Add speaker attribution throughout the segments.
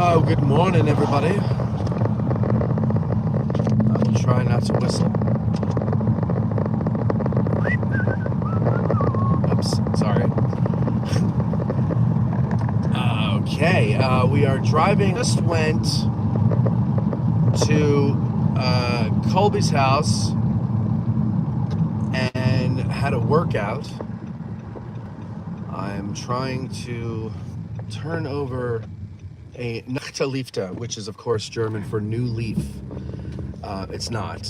Speaker 1: Oh, good morning, everybody. I will try not to whistle. Oops, sorry. Okay, we are driving. Just went to Colby's house and had a workout. I'm trying to turn over a Nachtelifte, which is of course German for new leaf. It's not.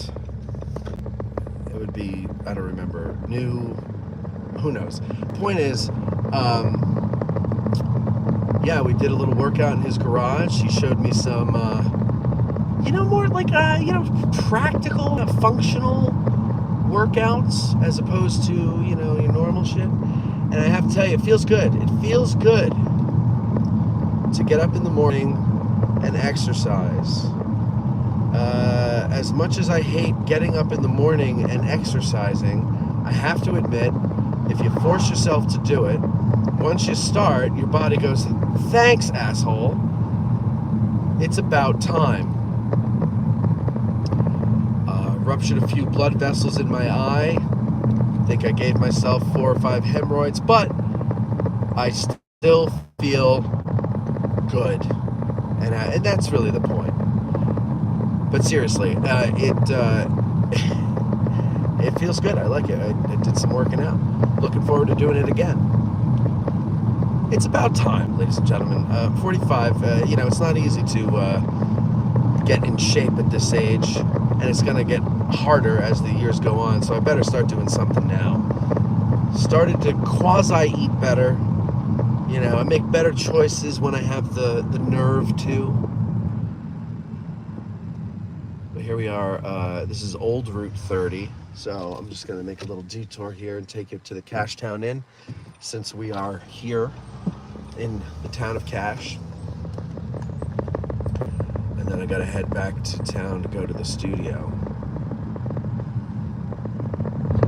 Speaker 1: It would be, I don't remember, new, who knows. Point is, yeah, we did a little workout in his garage. He showed me some, more like, practical, functional workouts as opposed to, your normal shit. And I have to tell you, it feels good. It feels good to get up in the morning and exercise. As much as I hate getting up in the morning and exercising, I have to admit, if you force yourself to do it, once you start, your body goes, thanks, asshole. It's about time. Ruptured a few blood vessels in my eye. I think I gave myself 4 or 5 hemorrhoids, but I still feel good. And that's really the point. But seriously, it feels good. I like it. I did some working out. Looking forward to doing it again. It's about time, ladies and gentlemen. 45, it's not easy to get in shape at this age, and it's going to get harder as the years go on, so I better start doing something now. Started to quasi-eat better. I make better choices when I have the nerve to. But here we are. This is Old Route 30, so I'm just going to make a little detour here and take you to the Cashtown Inn, since we are here in the town of Cash. And then I got to head back to town to go to the studio.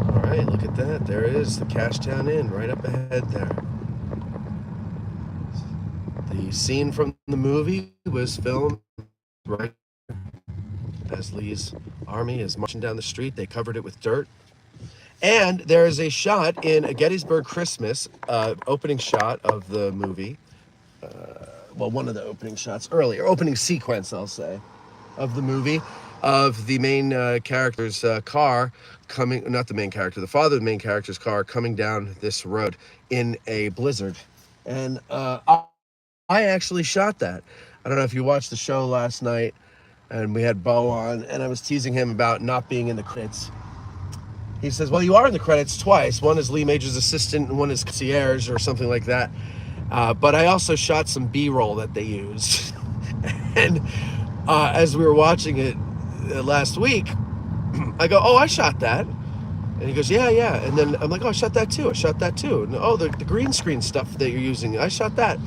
Speaker 1: All right, look at that. There it is, the Cashtown Inn, right up ahead there. The scene from the movie was filmed right as Lee's army is marching down the street. They covered it with dirt. And there is a shot in A Gettysburg Christmas, opening shot of the movie. One of the opening shots earlier, opening sequence, I'll say, of the movie, of the main character's car coming, not the main character, the father of the main character's car coming down this road in a blizzard. And I actually shot that. I don't know if you watched the show last night, and we had Bo on, and I was teasing him about not being in the credits. He says, well, you are in the credits twice. One is Lee Major's assistant, and one is concierge or something like that. But I also shot some B-roll that they used. And as we were watching it last week, I go, oh, I shot that. And he goes, yeah. And then I'm like, oh, I shot that too. And, oh, the green screen stuff that you're using, I shot that.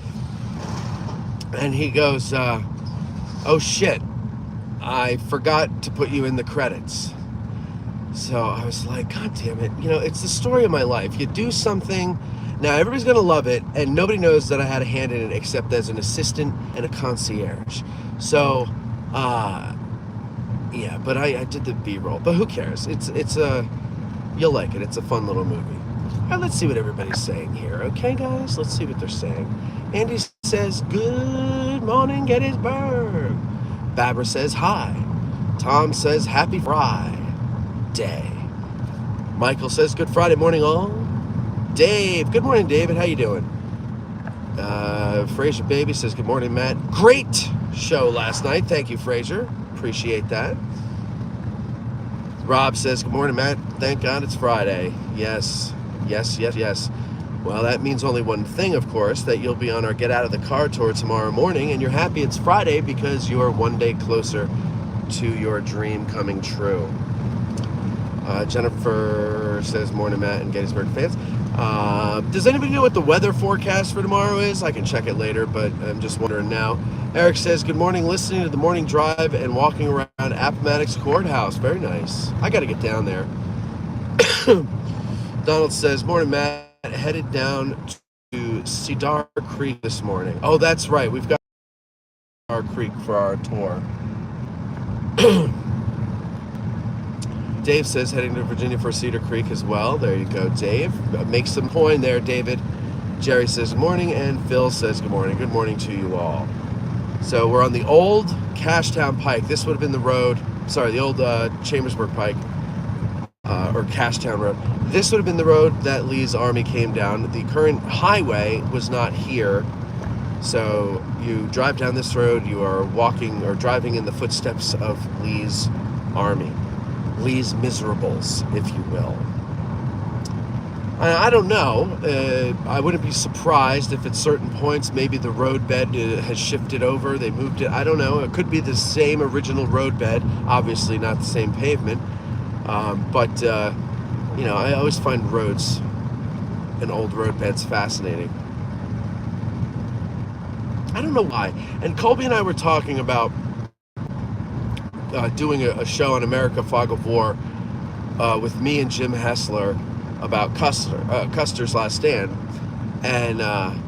Speaker 1: And he goes, oh, shit, I forgot to put you in the credits. So I was like, God damn it. It's the story of my life. You do something, now everybody's going to love it, and nobody knows that I had a hand in it except as an assistant and a concierge. So, yeah, but I did the B-roll. But who cares? You'll like it. It's a fun little movie. All right, let's see what everybody's saying here. Okay, guys? Let's see what they're saying. Andy says, good morning, Gettysburg. Barbara says, hi. Tom says, happy Friday. Michael says, good Friday morning, all. Dave, good morning, David. How you doing? Fraser Baby says, good morning, Matt. Great show last night. Thank you, Fraser. Appreciate that. Rob says, good morning, Matt. Thank God it's Friday. Yes. Well, that means only one thing, of course, that you'll be on our Get Out of the Car tour tomorrow morning, and you're happy it's Friday because you're one day closer to your dream coming true. Jennifer says, morning, Matt and Gettysburg fans. Does anybody know what the weather forecast for tomorrow is? I can check it later, but I'm just wondering now. Eric says, good morning, listening to the morning drive and walking around Appomattox Courthouse. Very nice. I got to get down there. Donald says, morning, Matt. Headed down to Cedar Creek this morning. Oh, that's right. We've got Creek for our tour. Dave says heading to Virginia for Cedar Creek as well. There you go, Dave. Make some coin there, David. Jerry says good morning, and Phil says good morning. Good morning to you all. So we're on the old Cashtown Pike. This would have been the road, sorry, the old Chambersburg Pike, or Cashtown Road. This would have been the road that Lee's army came down. The current highway was not here. So you drive down this road, you are walking or driving in the footsteps of Lee's army. Lee's miserables, if you will. I don't know. I wouldn't be surprised if at certain points maybe the roadbed has shifted over. They moved it. I don't know. It could be the same original roadbed. Obviously not the same pavement. But I always find roads and old roadbeds fascinating. I don't know why. And Colby and I were talking about doing a show on America Fog of War with me and Jim Hessler about Custer's Last Stand. And I'm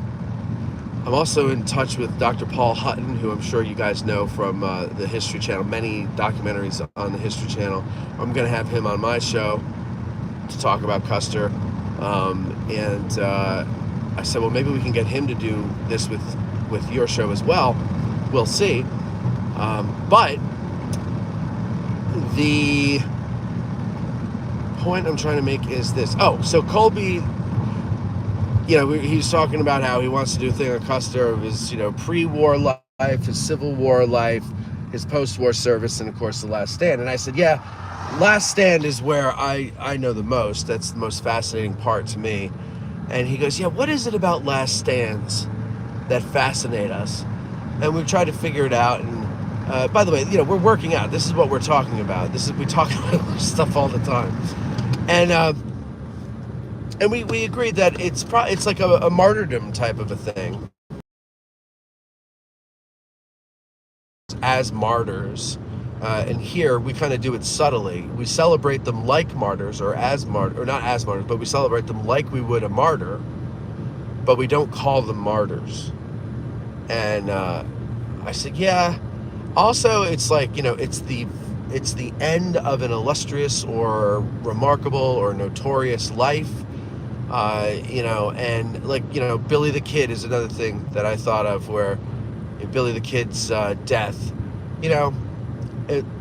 Speaker 1: also in touch with Dr. Paul Hutton, who I'm sure you guys know from the History Channel, many documentaries on the History Channel. I'm going to have him on my show to talk about Custer. I said, well, maybe we can get him to do this with your show as well. We'll see. But the point I'm trying to make is this. Oh, so Colby, he's talking about how he wants to do a thing on Custer of his, pre-war life, his Civil War life, his post-war service, and of course the Last Stand. And I said, yeah, Last Stand is where I know the most. That's the most fascinating part to me. And he goes, yeah, what is it about Last Stands that fascinate us? And we've tried to figure it out. And by the way, we're working out. This is what we're talking about. We talk about stuff all the time. And we agreed that it's like a martyrdom type of a thing. As martyrs. And here we kind of do it subtly. We celebrate them like martyrs, or not as martyrs, but we celebrate them like we would a martyr, but we don't call them martyrs. And I said, yeah. Also, it's like, it's the end of an illustrious or remarkable or notorious life. And like, Billy the Kid is another thing that I thought of, where Billy the Kid's death,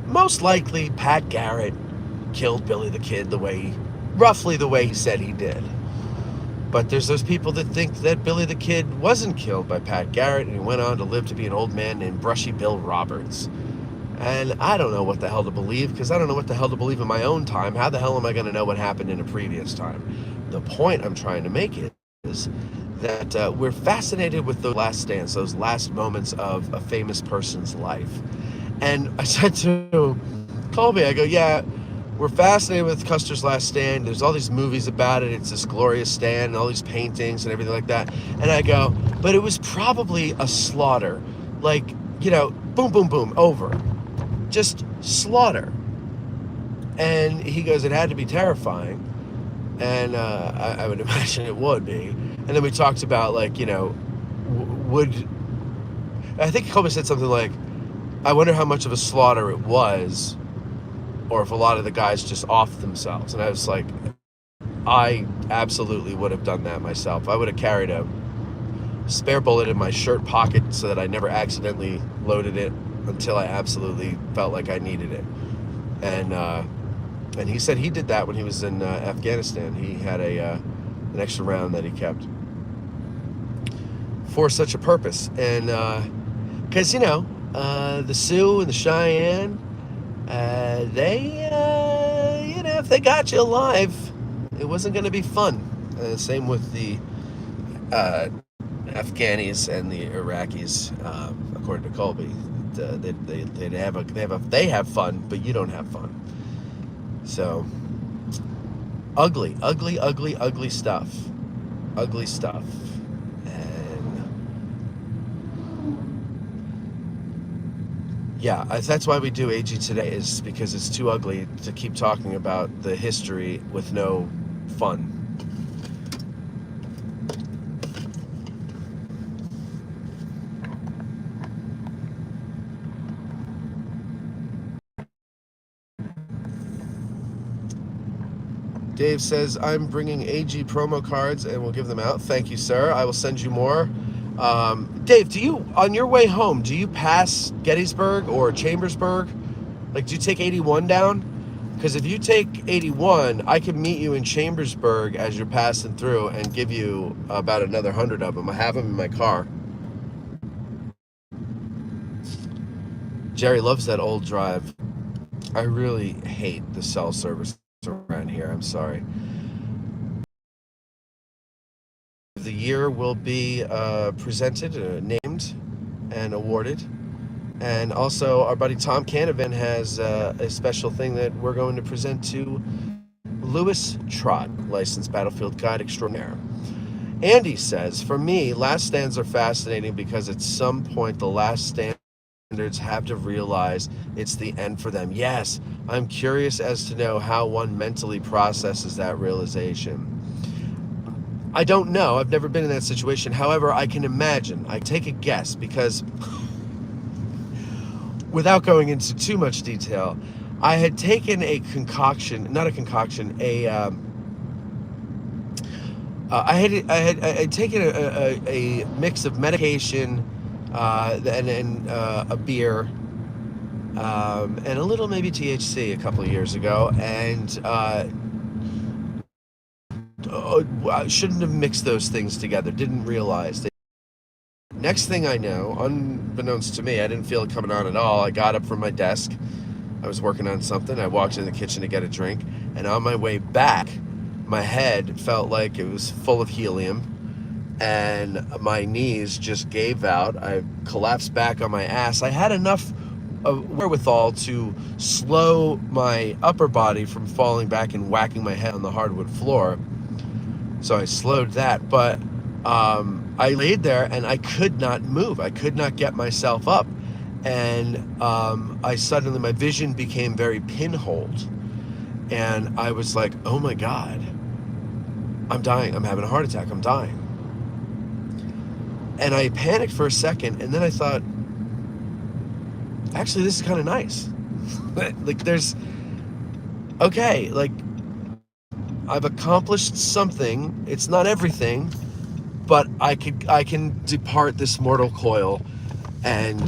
Speaker 1: most likely Pat Garrett killed Billy the Kid roughly the way he said he did. But there's those people that think that Billy the Kid wasn't killed by Pat Garrett, and he went on to live to be an old man named Brushy Bill Roberts. And I don't know what the hell to believe, because I don't know what the hell to believe in my own time. How the hell am I going to know what happened in a previous time? The point I'm trying to make is that we're fascinated with the last stands, those last moments of a famous person's life. And I said to Colby, I go, yeah, we're fascinated with Custer's Last Stand. There's all these movies about it. It's this glorious stand and all these paintings and everything like that. And I go, but it was probably a slaughter. Like, boom, boom, boom, over. Just slaughter. And he goes, it had to be terrifying. And I would imagine it would be. And then we talked about, like, I think Colby said something like, I wonder how much of a slaughter it was, or if a lot of the guys just offed themselves. And I was like, I absolutely would have done that myself. I would have carried a spare bullet in my shirt pocket so that I never accidentally loaded it until I absolutely felt like I needed it. And he said he did that when he was in Afghanistan. He had an extra round that he kept for such a purpose. And because the Sioux and the Cheyenne, if they got you alive, it wasn't going to be fun. Same with the Afghanis and the Iraqis, according to Colby. They have fun, but you don't have fun. So ugly stuff. Ugly stuff. Yeah, that's why we do AG Today, is because it's too ugly to keep talking about the history with no fun. Dave says, I'm bringing AG promo cards and we'll give them out. Thank you, sir. I will send you more. Dave, on your way home, do you pass Gettysburg or Chambersburg? Like, do you take 81 down? Because if you take 81, I can meet you in Chambersburg as you're passing through and give you about another 100 of them. I have them in my car. Jerry loves that old drive. I really hate the cell service around here. I'm sorry. The year will be presented, named, and awarded. And also, our buddy Tom Canavan has a special thing that we're going to present to Lewis Trott, licensed battlefield guide extraordinaire. Andy says, for me, last stands are fascinating because at some point the last standards have to realize it's the end for them. Yes, I'm curious as to know how one mentally processes that realization. I don't know. I've never been in that situation. However, I can imagine. I take a guess because, without going into too much detail, I had taken a concoction, not a concoction, I had taken a mix of medication and a beer and a little maybe THC a couple of years ago, and I shouldn't have mixed those things together. Didn't realize. Next thing I know, unbeknownst to me, I didn't feel it coming on at all. I got up from my desk. I was working on something. I walked in the kitchen to get a drink, and on my way back, my head felt like it was full of helium, and my knees just gave out. I collapsed back on my ass. I had enough wherewithal to slow my upper body from falling back and whacking my head on the hardwood floor. So I slowed that, but I laid there and I could not move. I could not get myself up. And my vision became very pinholed. And I was like, oh my God, I'm dying. I'm having a heart attack. I'm dying. And I panicked for a second, and then I thought, actually, this is kind of nice. Like, I've accomplished something. It's not everything, but I can depart this mortal coil, and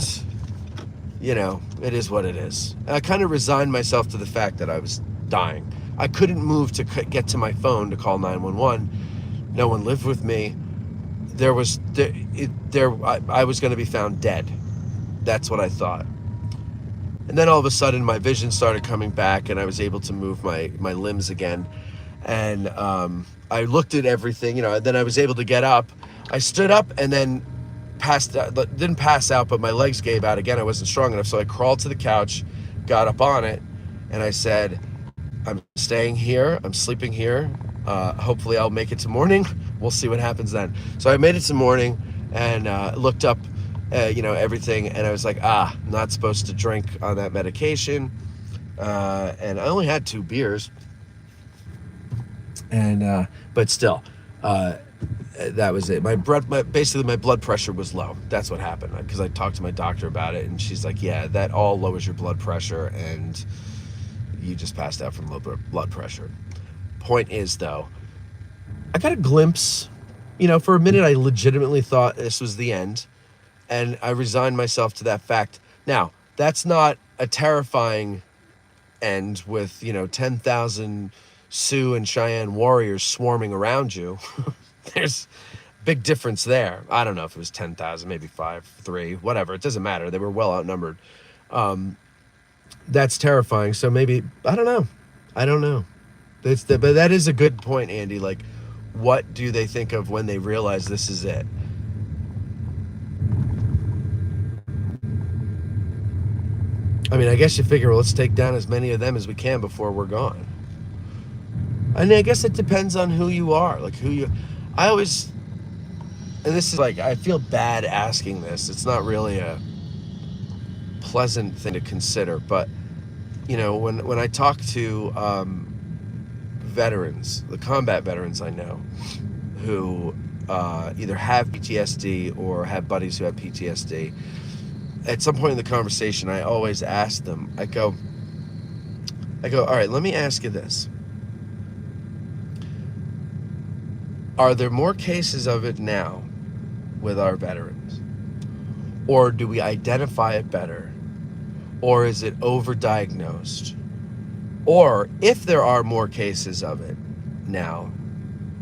Speaker 1: it is what it is. And I kind of resigned myself to the fact that I was dying. I couldn't move to get to my phone to call 911. No one lived with me. I was going to be found dead. That's what I thought. And then all of a sudden, my vision started coming back, and I was able to move my limbs again. And I looked at everything, and then I was able to get up. I stood up and then didn't pass out, but my legs gave out again. I wasn't strong enough, so I crawled to the couch, got up on it, and I said, I'm staying here. I'm sleeping here. Hopefully I'll make it to morning. We'll see what happens then. So I made it to morning and looked up, everything, and I was like, not supposed to drink on that medication. And I only had 2 beers. And but still, that was it. Basically my blood pressure was low. That's what happened, because I talked to my doctor about it, and she's like, yeah, that all lowers your blood pressure, and you just passed out from low blood pressure. Point is, though, I got a glimpse. For a minute, I legitimately thought this was the end, and I resigned myself to that fact. Now, that's not a terrifying end with 10,000 Sioux and Cheyenne warriors swarming around you. There's a big difference there. I don't know if it was 10,000, maybe 5, 3, whatever. It doesn't matter. They were well outnumbered. That's terrifying. So maybe, I don't know. But that is a good point, Andy. Like, what do they think of when they realize this is it? I mean, I guess you figure, well, let's take down as many of them as we can before we're gone. And I guess it depends on who you are. Like, I always, and this is like, I feel bad asking this. It's not really a pleasant thing to consider, but when I talk to veterans, the combat veterans I know, who either have PTSD or have buddies who have PTSD, at some point in the conversation, I always ask them, I go, all right, let me ask you this. Are there more cases of it now with our veterans? Or do we identify it better? Or is it overdiagnosed? Or if there are more cases of it now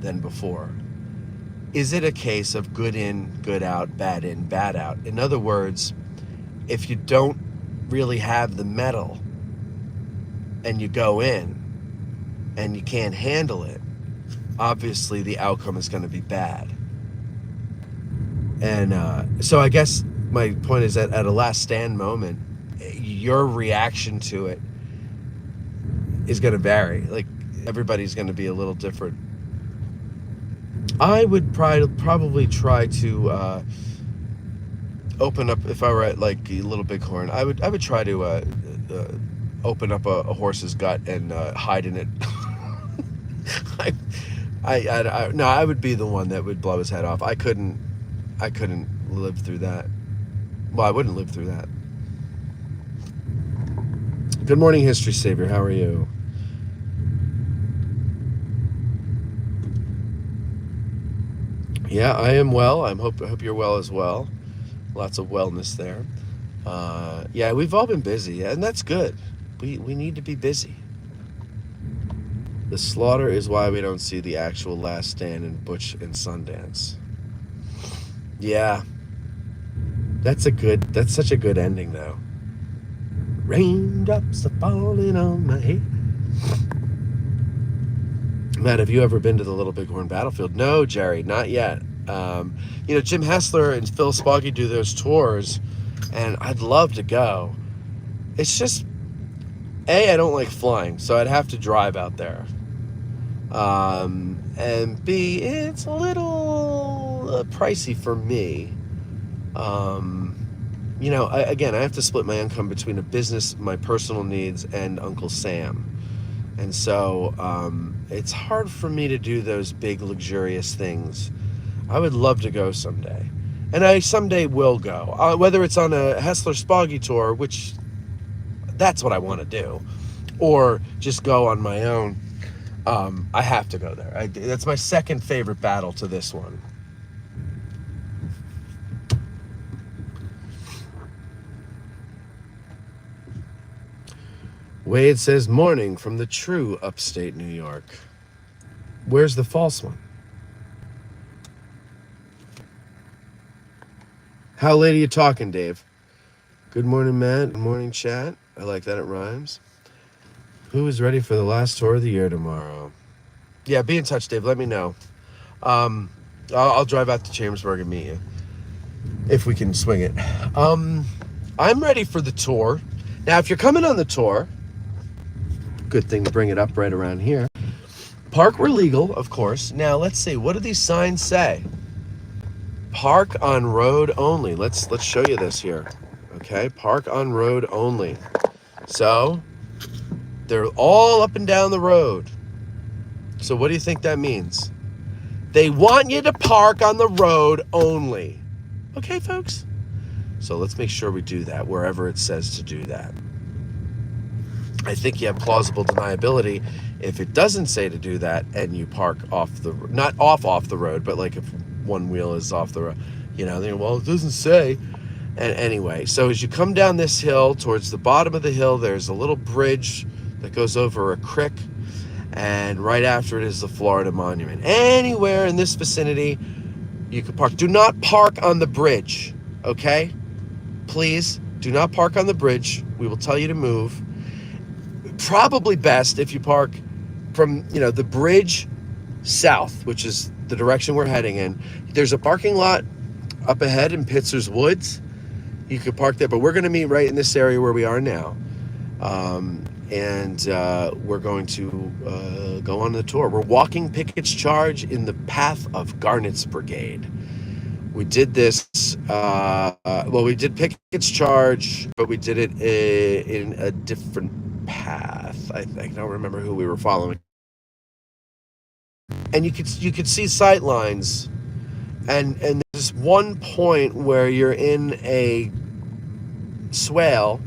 Speaker 1: than before, is it a case of good in, good out, bad in, bad out? In other words, if you don't really have the metal and you go in and you can't handle it, obviously the outcome is going to be bad. And so I guess my point is that at a last stand moment, your reaction to it is going to vary. Like, everybody's going to be a little different. I would probably try to open up, if I were at like a Little Bighorn, I would try to open up a horse's gut and hide in it. No, I would be the one that would blow his head off. I couldn't live through that. Well, I wouldn't live through that. Good morning, History Savior. How are you? Yeah, I am well. I hope you're well as well. Lots of wellness there. Yeah, we've all been busy, and that's good. We need to be busy. The slaughter is why we don't see the actual Last Stand in Butch and Sundance. Yeah, that's such a good ending, though. Raindrops are falling on my head. Matt, have you ever been to the Little Bighorn Battlefield? No, Jerry, not yet. Jim Hessler and Phil Spoggy do those tours, and I'd love to go. It's just, A, I don't like flying, so I'd have to drive out there. And B, it's a little pricey for me. I have to split my income between a business, my personal needs, and Uncle Sam. And so it's hard for me to do those big, luxurious things. I would love to go someday. And I someday will go. Whether it's on a Hessler Spoggy tour, which that's what I want to do, or just go on my own. I have to go there. That's my second favorite battle to this one. Wade says, morning from the true upstate New York. Where's the false one? How late are you talking, Dave? Good morning, Matt. Good morning, chat. I like that, it rhymes. Who is ready for the last tour of the year tomorrow? Yeah, be in touch, Dave. Let me know. I'll drive out to Chambersburg and meet you, if we can swing it. I'm ready for the tour. Now, if you're coming on the tour, good thing to bring it up right around here. Park where legal, of course. Now, let's see. What do these signs say? Park on road only. Let's show you this here. Okay, park on road only. So, they're all up and down the road. So what do you think that means? They want you to park on the road only. Okay, folks? So let's make sure we do that wherever it says to do that. I think you have plausible deniability if it doesn't say to do that and you park off the, not off the road, but like if one wheel is off the road, well, it doesn't say. And anyway, so as you come down this hill, towards the bottom of the hill, there's a little bridge that goes over a creek, and right after it is the Florida Monument. Anywhere in this vicinity, you can park. Do not park on the bridge, okay? Please, do not park on the bridge. We will tell you to move. Probably best if you park from, the bridge south, which is the direction we're heading in. There's a parking lot up ahead in Pitzer's Woods. You could park there, but we're going to meet right in this area where we are now. And we're going to go on the tour. We're walking Pickett's Charge in the path of Garnett's Brigade. We did this, we did Pickett's Charge, but we did it in a different path. I don't remember who we were following. And you could see sight lines, and there's one point where you're in a swale,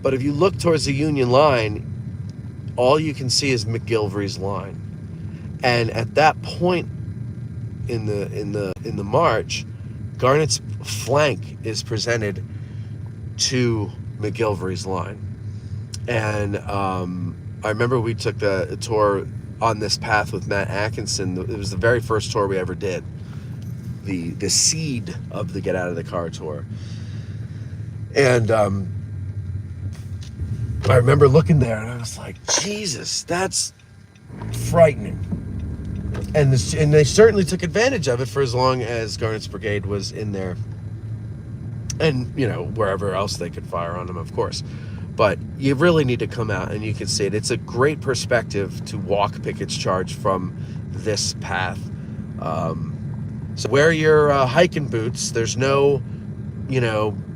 Speaker 1: but if you look towards the Union line, all you can see is McGilvery's line. And at that point in the march, Garnett's flank is presented to McGilvery's line. And I remember we took a tour on this path with Matt Atkinson. It was the very first tour we ever did, the seed of the Get Out of the Car tour. And I remember looking there and I was like, Jesus, that's frightening. And they certainly took advantage of it for as long as Garnett's brigade was in there, and wherever else they could fire on them, of course. But you really need to come out and you can see it. It's a great perspective to walk Pickett's Charge from this path. So wear your hiking boots. There's no,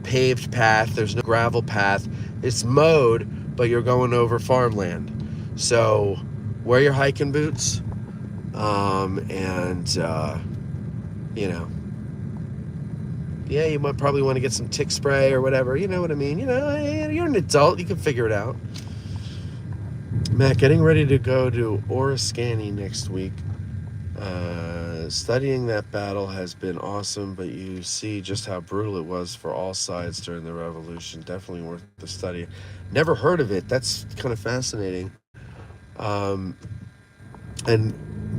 Speaker 1: paved path. There's no gravel path. It's mowed, but you're going over farmland. So wear your hiking boots. Yeah, you might probably want to get some tick spray or whatever. You know what I mean? You're an adult. You can figure it out. Matt, getting ready to go to Oriskany next week. Studying that battle has been awesome, but you see just how brutal it was for all sides during the Revolution. Definitely worth the study. Never heard of it. That's kind of fascinating. And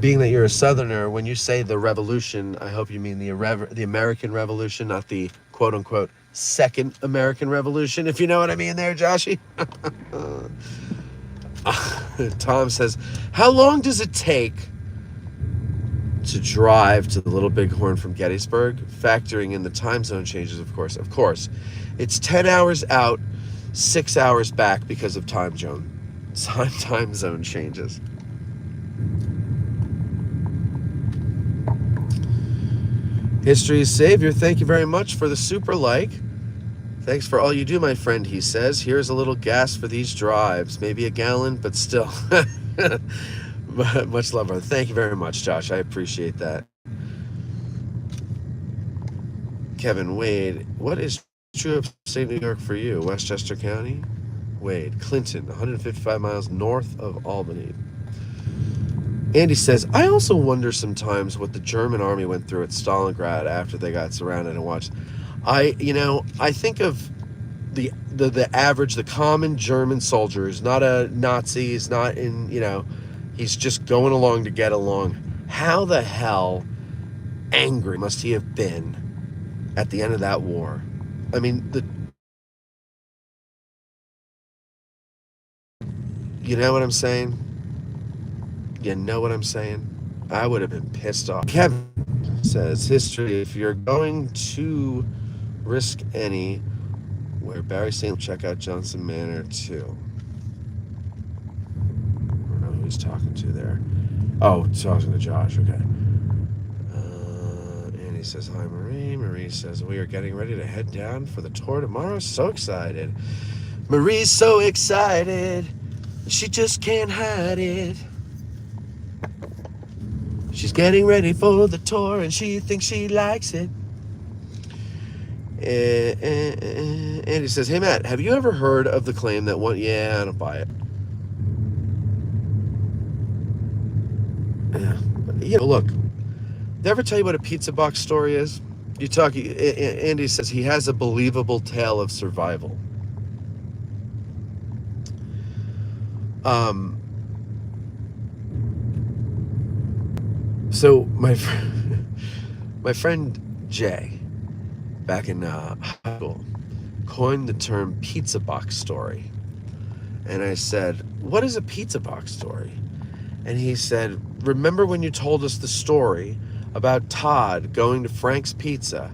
Speaker 1: being that you're a Southerner, when you say the Revolution, I hope you mean the American Revolution, not the quote-unquote Second American Revolution, if you know what I mean there, Joshy. Tom says, how long does it take to drive to the Little Bighorn from Gettysburg? Factoring in the time zone changes, of course. Of course. It's 10 hours out, 6 hours back because of time zone changes. History's Savior, thank you very much for the super like. Thanks for all you do, my friend, he says. Here's a little gas for these drives. Maybe a gallon, but still. Much love, brother. Thank you very much, Josh. I appreciate that. Kevin, Wade, what is true of upstate New York for you? Westchester County? Wade, Clinton, 155 miles north of Albany. Andy says, I also wonder sometimes what the German army went through at Stalingrad after they got surrounded and watched. I think of the average, the common German soldier who's not a Nazi, he's not in, he's just going along to get along. How the hell angry must he have been at the end of that war? I mean, you know what I'm saying? You know what I'm saying? I would have been pissed off. Kevin says, history, if you're going to risk any, where Barry St. check out Johnson Manor too. I don't know who he's talking to there. Oh, talking to Josh, okay. And he says, hi, Marie. Marie says, we are getting ready to head down for the tour tomorrow. So excited. Marie's so excited. She just can't hide it. She's getting ready for the tour and she thinks she likes it. And he says, hey, Matt, have you ever heard of the claim that one... Yeah, I don't buy it. Yeah. Look, did I ever tell you what a pizza box story is? Andy says he has a believable tale of survival. So my friend Jay, back in high school, coined the term pizza box story. And I said, what is a pizza box story? And he said, remember when you told us the story about Todd going to Frank's Pizza,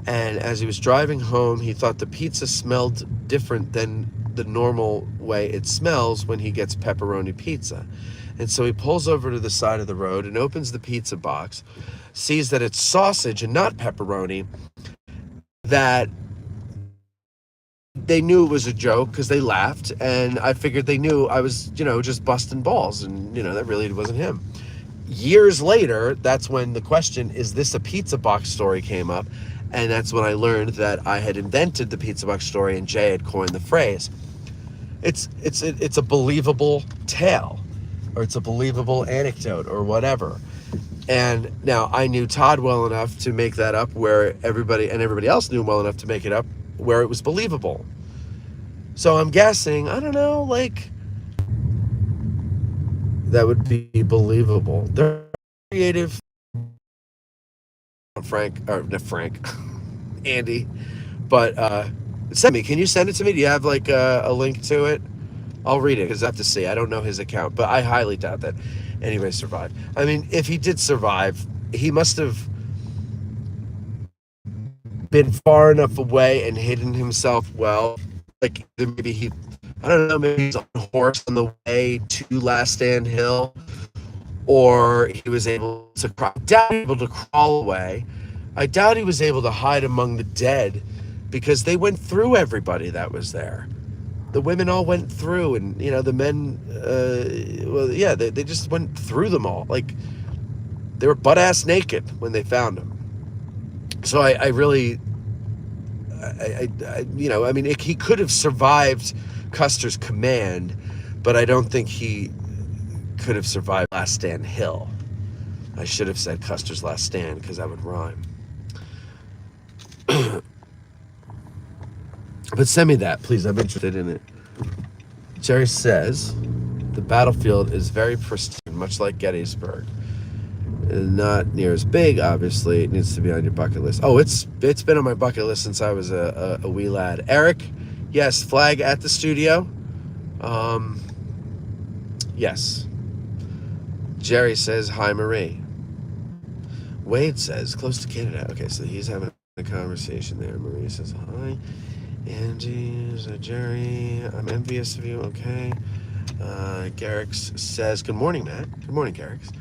Speaker 1: and as he was driving home, he thought the pizza smelled different than the normal way it smells when he gets pepperoni pizza. And so he pulls over to the side of the road and opens the pizza box, sees that it's sausage and not pepperoni, that they knew it was a joke because they laughed, and I figured they knew I was, just busting balls, and, that really wasn't him. Years later, that's when the question, is this a pizza box story, came up, and that's when I learned that I had invented the pizza box story and Jay had coined the phrase. It's a believable tale, or it's a believable anecdote, or whatever. And now I knew Todd well enough to make that up where everybody else knew him well enough to make it up where it was believable. So I'm guessing, I don't know, like that would be believable. They're creative. Frank, Andy. But send me. Can you send it to me? Do you have like a link to it? I'll read it because I have to see. I don't know his account, but I highly doubt that anybody survived. I mean, if he did survive, he must have been far enough away and hidden himself well. Like maybe I don't know, maybe he's on a horse on the way to Last Stand Hill, or he was able to crawl away. I doubt he was able to hide among the dead because they went through everybody that was there. The women all went through, and the men, they just went through them all. Like they were butt ass naked when they found him. So I really, he could have survived Custer's command, but I don't think he could have survived Last Stand Hill. I should have said Custer's Last Stand because that would rhyme. But send me that, please. I'm interested in it. Jerry says, the battlefield is very pristine, much like Gettysburg. Not near as big, obviously. It needs to be on your bucket list. Oh, it's been on my bucket list since I was a wee lad. Eric, yes, flag at the studio. Yes. Jerry says, hi, Marie. Wade says, close to Canada. Okay, so he's having a conversation there. Marie says, hi. Angie, Jerry, I'm envious of you. Okay. Garrix says, good morning, Matt. Good morning, Garrix.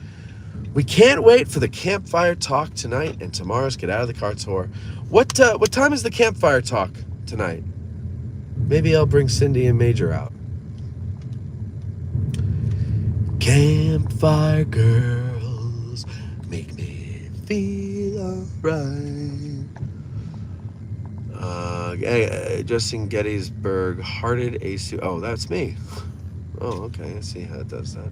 Speaker 1: We can't wait for the campfire talk tonight and tomorrow's Get Out of the Car tour. What time is the campfire talk tonight? Maybe I'll bring Cindy and Major out. Campfire girls make me feel alright. Justin Gettysburg, Hearted AC. Oh, that's me. Oh, okay. I see how it does that.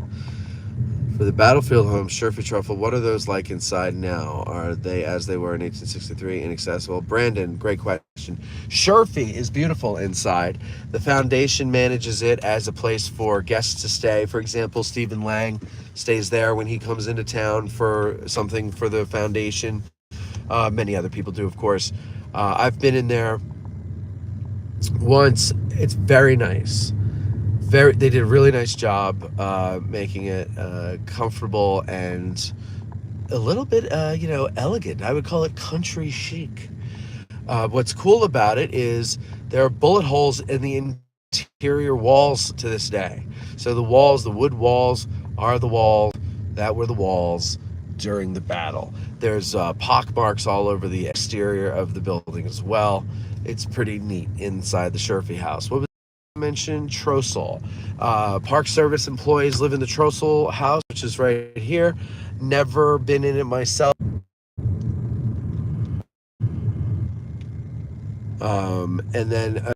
Speaker 1: For the battlefield home, Sherfy Truffle, what are those like inside now? Are they as they were in 1863, inaccessible? Brandon, great question. Sherfy is beautiful inside. The foundation manages it as a place for guests to stay. For example, Stephen Lang stays there when he comes into town for something for the foundation. Many other people do, of course. I've been in there once. It's very nice. They did a really nice job making it comfortable and a little bit, elegant. I would call it country chic. What's cool about it is there are bullet holes in the interior walls to this day. So the wood walls are the walls that were the walls during the battle. There's pock marks all over the exterior of the building as well. It's pretty neat inside the Sherfy house. What was mentioned? Trossel. Park Service employees live in the Trossel house, which is right here. Never been in it myself. And then,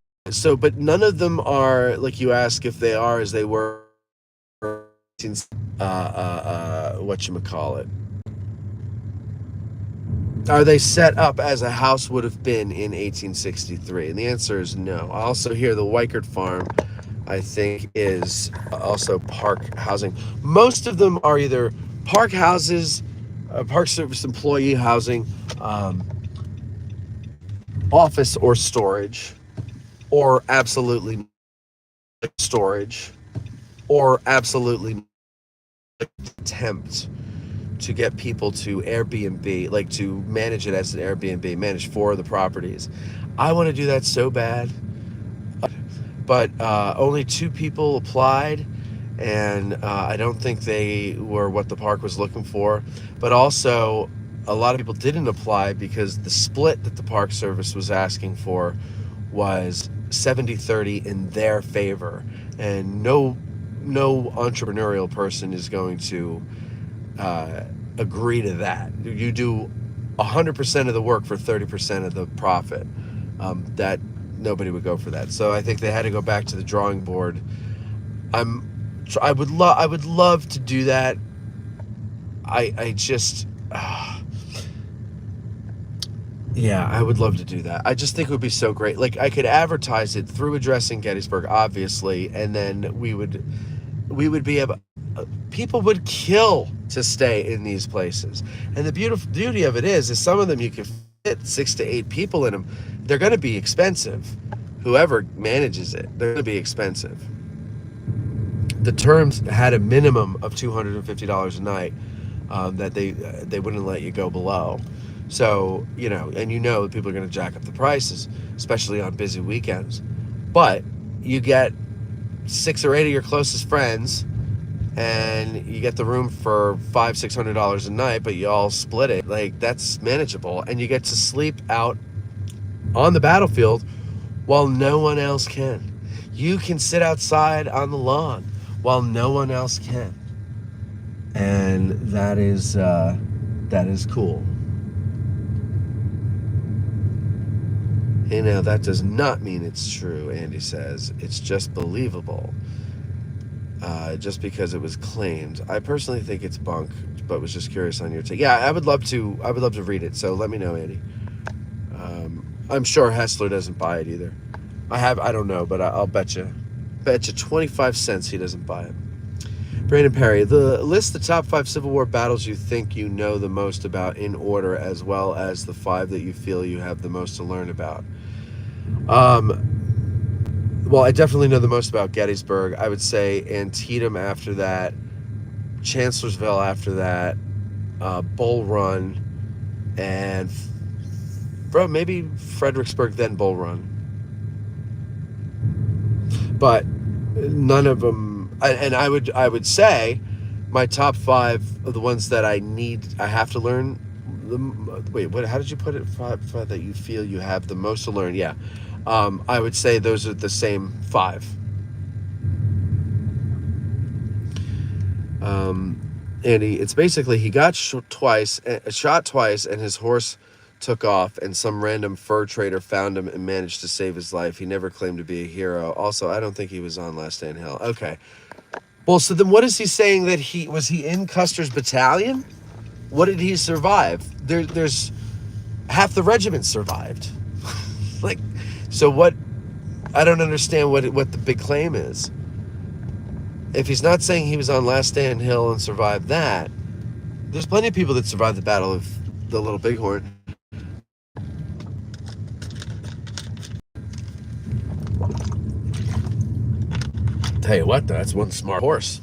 Speaker 1: but none of them are, like you ask if they are as they were, whatchamacallit. Are they set up as a house would have been in 1863? And the answer is no. I also hear the Weichert Farm, I think, is also park housing. Most of them are either park houses, Park Service employee housing, office or storage, or absolutely storage, or absolutely attempt to get people to Airbnb, like to manage it as an Airbnb, manage 4 of the properties. I want to do that so bad, but only 2 people applied, and I don't think they were what the park was looking for. But also, a lot of people didn't apply because the split that the Park Service was asking for was 70-30 in their favor, and no entrepreneurial person is going to agree to that. You do 100% of the work for 30% of the profit. That nobody would go for that. So I think they had to go back to the drawing board. I would love to do that. I just, yeah, I would love to do that. I just think it would be so great. Like, I could advertise it through Addressing Gettysburg, obviously, and then we would be able, people would kill to stay in these places. And the beautiful beauty of it is some of them you can fit 6 to 8 people in them. They're going to be expensive. Whoever manages it, they're going to be expensive. The terms had a minimum of $250 a night, that they wouldn't let you go below. So, and people are going to jack up the prices, especially on busy weekends. But you get 6 or 8 of your closest friends, and you get the room for $500-600 a night, but you all split it. Like, that's manageable, and you get to sleep out on the battlefield while no one else can. You can sit outside on the lawn while no one else can, and that is cool. That does not mean it's true, Andy says. It's just believable. Just because it was claimed. I personally think it's bunk, but was just curious on your take. Yeah, I would love to read it. So let me know, Andy. I'm sure Hessler doesn't buy it either. I don't know, but I'll bet you 25 cents he doesn't buy it. Brandon Perry, list the top 5 Civil War battles you think you know the most about in order, as well as the 5 that you feel you have the most to learn about. Well, I definitely know the most about Gettysburg. I would say Antietam after that, Chancellorsville after that, Bull Run, and maybe Fredericksburg, then Bull Run. But none of them. And I would say my top 5 of the ones that I have to learn. Wait, what? How did you put it? 5 that you feel you have the most to learn. Yeah, I would say those are the same 5. Andy, it's basically he got shot twice, and his horse took off, and some random fur trader found him and managed to save his life. He never claimed to be a hero. Also, I don't think he was on Last Stand Hill. Okay. Well, so then what is he saying, that he in Custer's battalion? What did he survive? There's half the regiment survived. Like, so what? I don't understand what the big claim is. If he's not saying he was on Last Stand Hill and survived that, there's plenty of people that survived the Battle of the Little Bighorn. Tell you what, though, that's one smart horse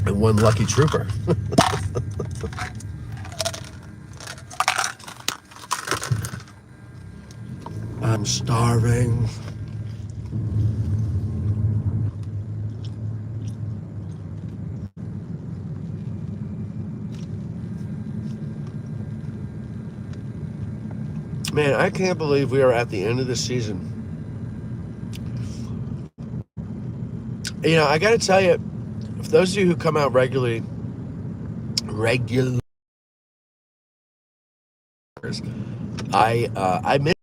Speaker 1: and one lucky trooper. I'm starving. Man, I can't believe we are at the end of the season. I got to tell you, for those of you who come out regularly, I miss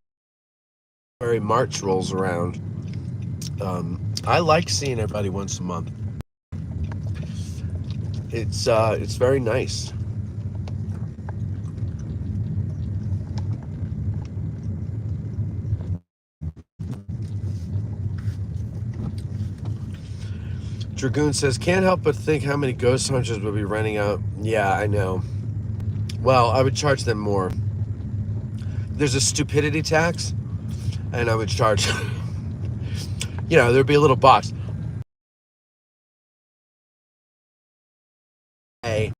Speaker 1: March rolls around. I like seeing everybody once a month. It's very nice. Dragoon says, can't help but think how many ghost hunters will be renting out. Yeah, I know. Well, I would charge them more. There's a stupidity tax, and I would charge, there'd be a little box. Hey,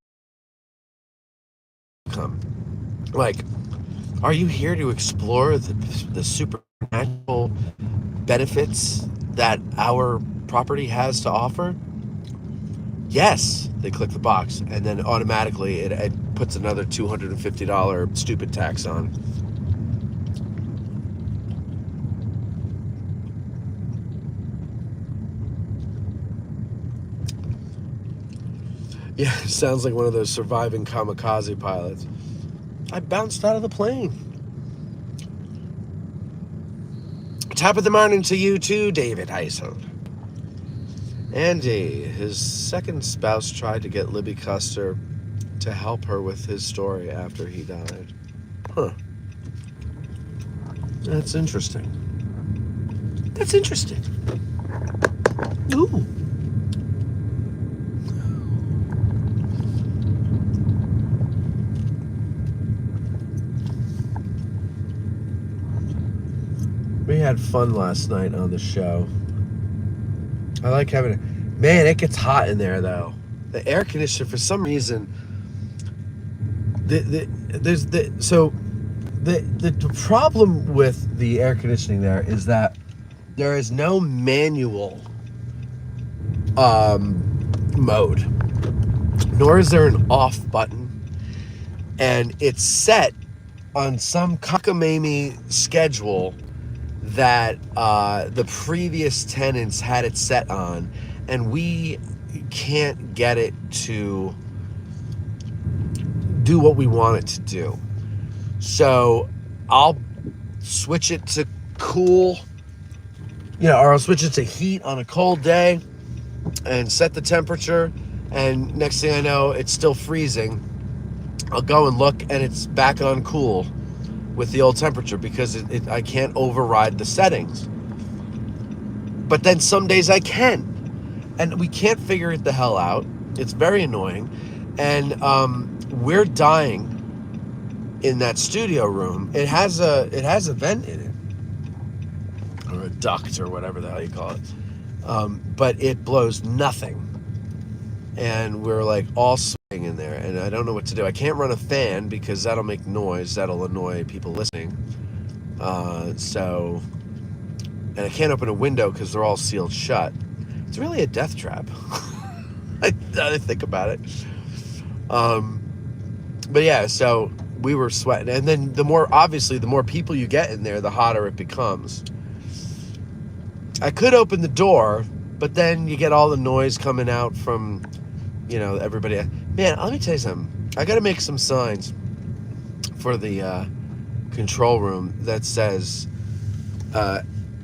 Speaker 1: come. Like, are you here to explore the supernatural benefits that our property has to offer? Yes. They click the box, and then automatically it puts another $250 stupid tax on. Yeah, sounds like one of those surviving kamikaze pilots. I bounced out of the plane. Top of the morning to you too, David Heisel. Andy, his second spouse tried to get Libby Custer to help her with his story after he died. Huh. That's interesting. That's interesting. Ooh. We had fun last night on the show. I like having it. Man, it gets hot in there though. The air conditioner, for some reason, the problem with the air conditioning there is that there is no manual mode, nor is there an off button, and it's set on some cockamamie schedule that the previous tenants had it set on, and we can't get it to do what we want it to do. So I'll switch it to cool, or I'll switch it to heat on a cold day and set the temperature, and next thing I know, it's still freezing. I'll go and look, and it's back on cool with the old temperature because I can't override the settings. But then some days I can. And we can't figure it the hell out. It's very annoying. And we're dying in that studio room. It has a vent in it. Or a duct or whatever the hell you call it. But it blows nothing. And we're like all sweating in there, and I don't know what to do. I can't run a fan because that'll make noise. That'll annoy people listening. And I can't open a window because they're all sealed shut. It's really a death trap. I think about it. But yeah, so we were sweating, and then the more people you get in there, the hotter it becomes. I could open the door, but then you get all the noise coming out from, everybody. Man, let me tell you something. I got to make some signs for the control room that says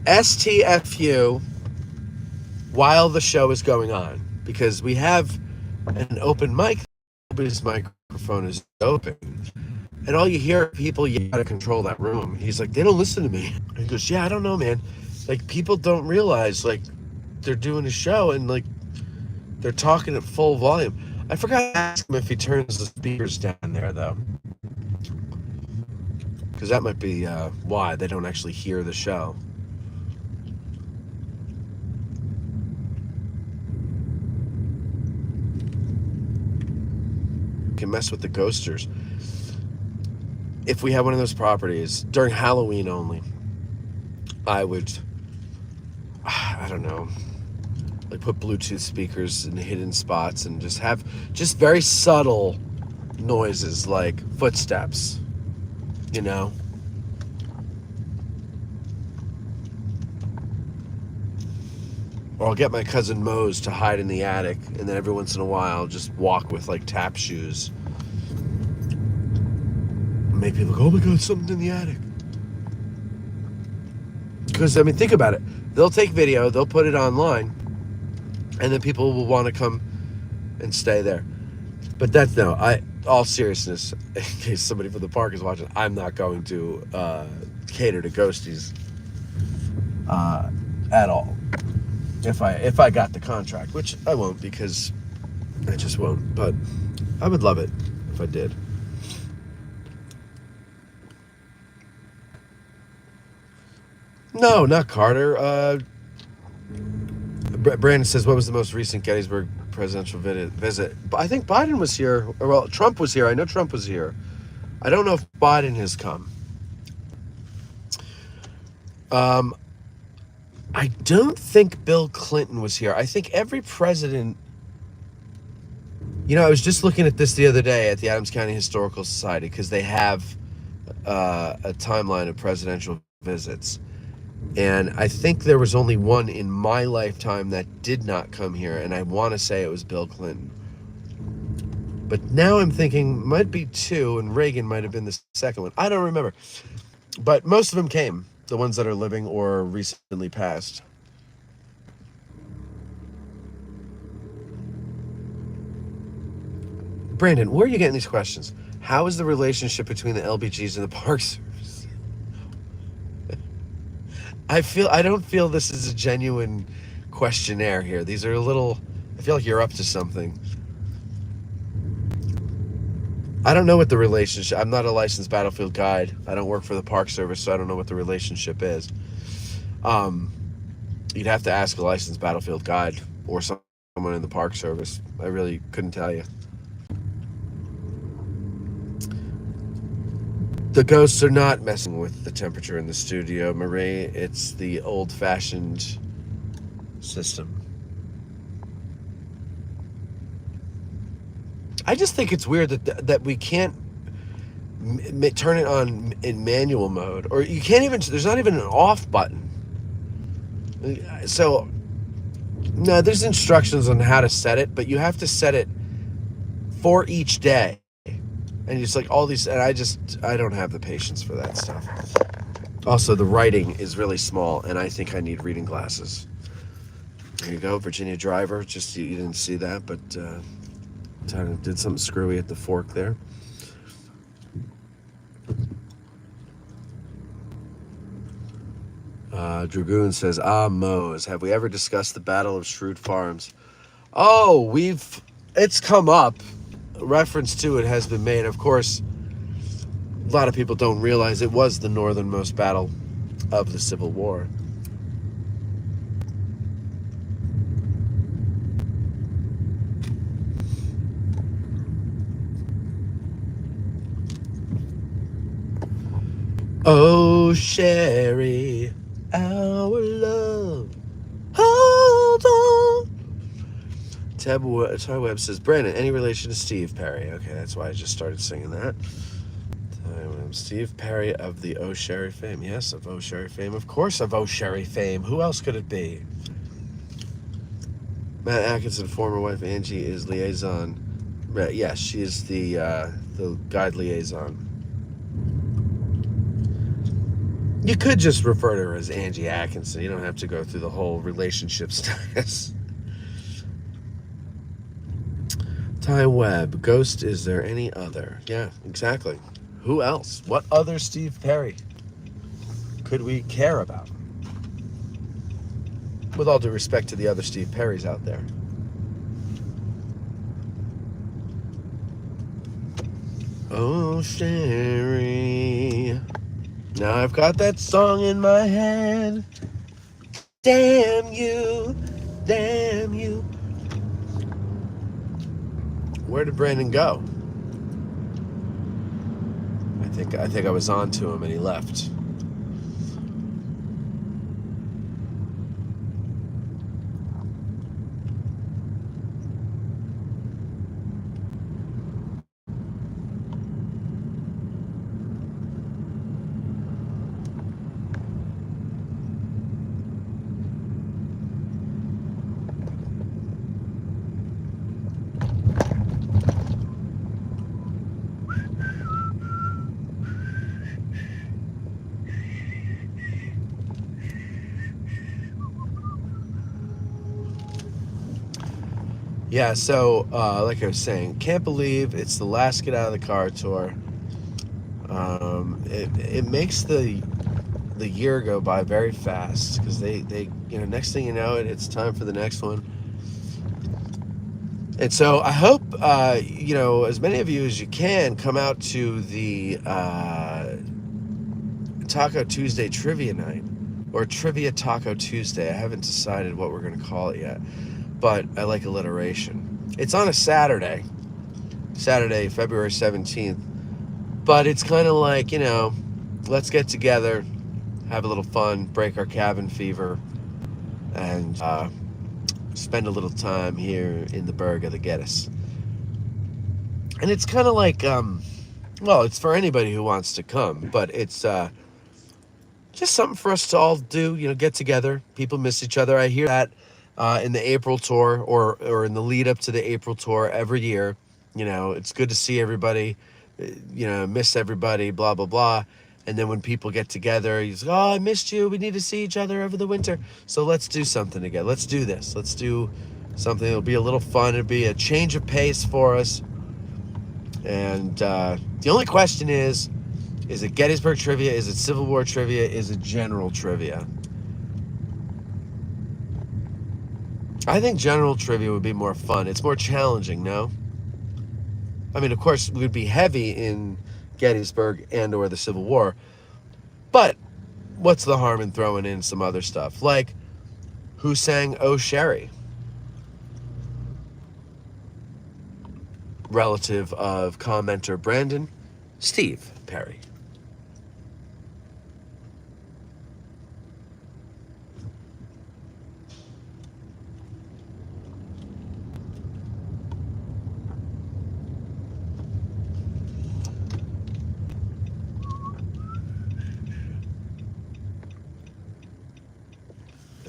Speaker 1: STFU while the show is going on, because we have an open mic. Nobody's microphone is open, and all you hear are people, you got to control that room. He's like, they don't listen to me. And he goes, yeah, I don't know, man. Like, people don't realize, like, they're doing a show and, like, they're talking at full volume. I forgot to ask him if he turns the speakers down there, though. Because that might be why they don't actually hear the show. You can mess with the ghosters. If we had one of those properties, during Halloween only, I would, I don't know, like put Bluetooth speakers in hidden spots and just have very subtle noises like footsteps, Or I'll get my cousin Mose to hide in the attic, and then every once in a while just walk with like tap shoes. Make people go, oh my God, something in the attic. Because, think about it. They'll take video, they'll put it online, and then people will want to come and stay there. But all seriousness, in case somebody from the park is watching, I'm not going to cater to ghosties at all. If I got the contract, which I won't, because I just won't. But I would love it if I did. No, not Carter. Brandon says, what was the most recent Gettysburg presidential visit? I think Biden was here. Well, Trump was here. I know Trump was here. I don't know if Biden has come. I don't think Bill Clinton was here. I think every president... I was just looking at this the other day at the Adams County Historical Society, because they have a timeline of presidential visits. And I think there was only one in my lifetime that did not come here, and I want to say it was Bill Clinton. But now I'm thinking might be two, and Reagan might have been the second one. I don't remember. But most of them came, the ones that are living or recently passed. Brandon, where are you getting these questions? How is the relationship between the LBGs and the Park Service? I don't feel this is a genuine questionnaire here. These are a little. I feel like you're up to something. I don't know what the relationship. I'm not a licensed battlefield guide. I don't work for the Park Service, so I don't know what the relationship is. You'd have to ask a licensed battlefield guide or someone in the Park Service. I really couldn't tell you. The ghosts are not messing with the temperature in the studio, Marie. It's the old-fashioned system. I just think it's weird that we can't turn it on in manual mode, or you can't even. There's not even an off button. So, no, there's instructions on how to set it, but you have to set it for each day. And it's like all these, and I don't have the patience for that stuff. Also, the writing is really small, and I think I need reading glasses. There you go, Virginia Driver. Just you didn't see that, but did something screwy at the fork there. Dragoon says, Mose, have we ever discussed the Battle of Shrewd Farms? Oh, it's come up. Reference to it has been made. Of course, a lot of people don't realize it was the northernmost battle of the Civil War. Oh, Sherry, our love, hold on. Ty Webb says, Brandon, any relation to Steve Perry? Okay, that's why I just started singing that. Steve Perry of the Oh Sherry fame. Yes, of Oh Sherry fame. Of course, of Oh Sherry fame. Who else could it be? Matt Atkinson, former wife Angie, is liaison. Yes, she is the guide liaison. You could just refer to her as Angie Atkinson. You don't have to go through the whole relationship status. Ty Webb, Ghost, is there any other? Yeah, exactly. Who else? What other Steve Perry could we care about? With all due respect to the other Steve Perrys out there. Oh, Sherry. Now I've got that song in my head. Damn you, damn you. Where did Brandon go? I think I was on to him and he left. Yeah, so like I was saying, can't believe it's the last Get Out of the Car tour. It makes the year go by very fast because they next thing you know it's time for the next one. And so I hope as many of you as you can come out to the Taco Tuesday trivia night, or Trivia Taco Tuesday. I haven't decided what we're going to call it yet, but I like alliteration. It's on a Saturday, February 17th, but it's kind of like, let's get together, have a little fun, break our cabin fever, and spend a little time here in the Burg of the Geddes. And it's kind of like, it's for anybody who wants to come, but it's just something for us to all do, get together. People miss each other. I hear that in the April tour or in the lead up to the April tour every year. It's good to see everybody, miss everybody, blah, blah, blah. And then when people get together, you say, I missed you. We need to see each other over the winter. So let's do something together. Let's do this. Let's do something. It'll be a little fun. It'll be a change of pace for us. And the only question is it Gettysburg trivia? Is it Civil War trivia? Is it general trivia? I think general trivia would be more fun. It's more challenging, no? I mean, of course, we would be heavy in Gettysburg and or the Civil War, but what's the harm in throwing in some other stuff? Like, who sang Oh Sherry? Relative of commenter Brandon, Steve Perry.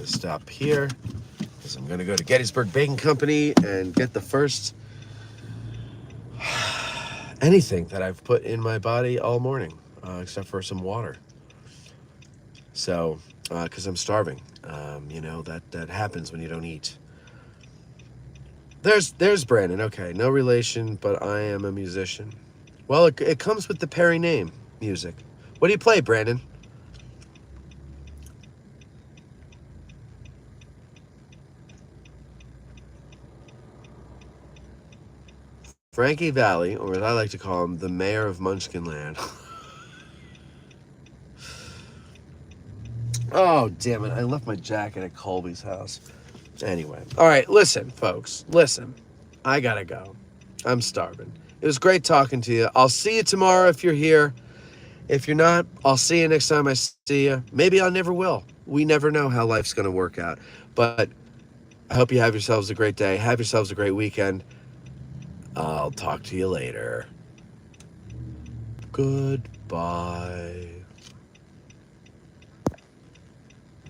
Speaker 1: Stop here because I'm going to go to Gettysburg Baking Company and get the first anything that I've put in my body all morning, except for some water. So, because I'm starving, that happens when you don't eat. There's Brandon. Okay, no relation, but I am a musician. Well, it comes with the Perry name, music. What do you play, Brandon? Frankie Valli, or as I like to call him, the mayor of Munchkinland. Oh, damn it. I left my jacket at Colby's house. Anyway. All right, listen, folks. Listen. I gotta go. I'm starving. It was great talking to you. I'll see you tomorrow if you're here. If you're not, I'll see you next time I see you. Maybe I never will. We never know how life's going to work out. But I hope you have yourselves a great day. Have yourselves a great weekend. I'll talk to you later. Goodbye.